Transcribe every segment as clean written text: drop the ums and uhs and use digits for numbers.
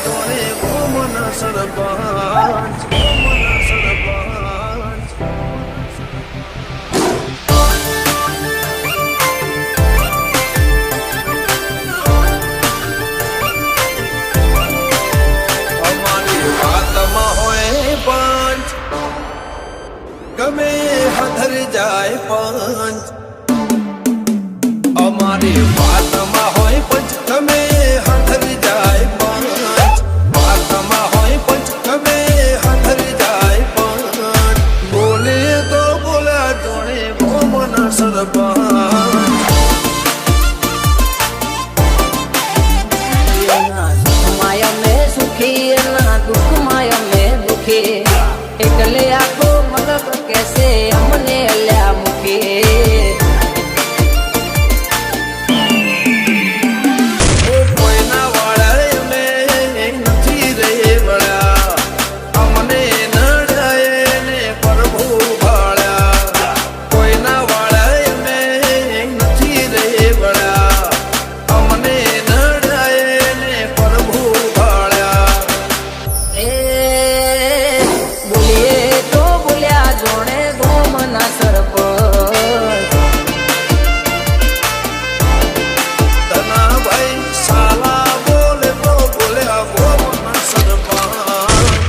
જોડે ગોમના સરપંચ ગોમના સરપંચ અમારી વાતમાં હોય પંચ ગમે હધર જાય પંચ અમારી વાતમાં હોય પંચ ગમે હધર જાય પંચ વાતમાં હોય પંચ ગમે હધર જાય પંચ બોલે તો બોલ્યા જોડે ગોમના સરપંચ માયા મેં સુખી ના દુઃખ માયા મેં દુખી એટલે આખો મતલબ કેસે અમને અલ્યા મુખી કોઈના વાળા અમે નથી રે વળ્યા અમને નડાય ને પ્રભુ ભાળ્યા કોઈના વાળા અમે નથી રે વળ્યા અમને નડાય ને પ્રભુ ભાળ્યા એ બોલીએ તો બોલ્યા જોડે ગોમના સરપંચ તના ભાઈ સાલા બોલે તો બોલ્યા ગોમના સરપંચ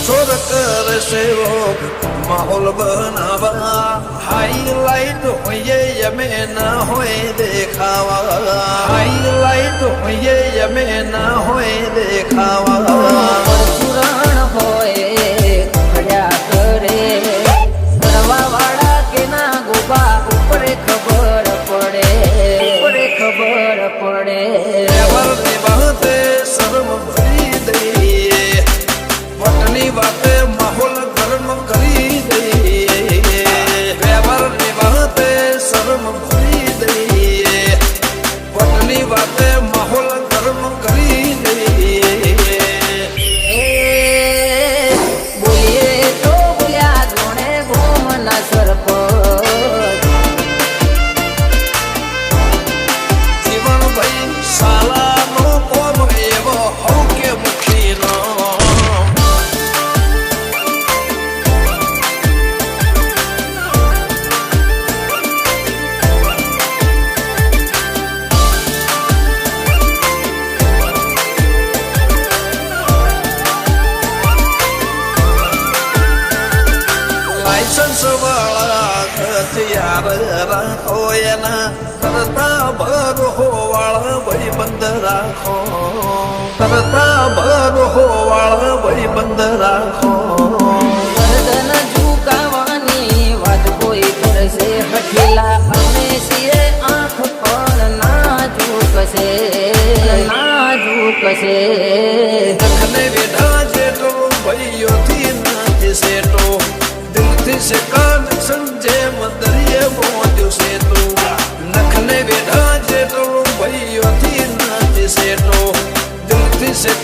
छोड़ कर सेवक माहौल बनावा हाईलाइट होइए यमे न होए देखावा हाईलाइट होइए यमे न होए देखावा પરશુરાણ હોય ખડ્યા કરે કરવા વાળા કે ના ગોબા ઉપરે ખબર પડે व्यवहार निभाते शर्म भरी दઈએ वटनी वाते माहौल गर्म કરી દઈએ व्यवहार निभाते शर्म भरी दઈએ वटनी वाते माहौल गर्म કરી દઈએ એ બોલીએ તો બોલ્યા જોડે ગોમના સરપંચ જીવન ભાઈ સાલાનો કોમ એવો હો કે મુખીનો લાયસન્સ વાળા હથિયાર રાખો એના કરતા ભરો વાળા ભાઈ બંધ રાખો કરતા ભરો વાળા ભાઈ બંધ રાખો ગરદન ઝુકાવાની વાત કોઈ કરશે હઠીલા અમે છીએ આંખ પણ ના ઝૂકશે નખને વેઢા જેટલો ભાઈઓથી નથી સેટો દિલથી છે કનેક્શન જેમ દરિયે પહોંચ્યું છે તું નખને વેઢા જેટલો ભાઈઓથી નથી સેટો દિલથી છે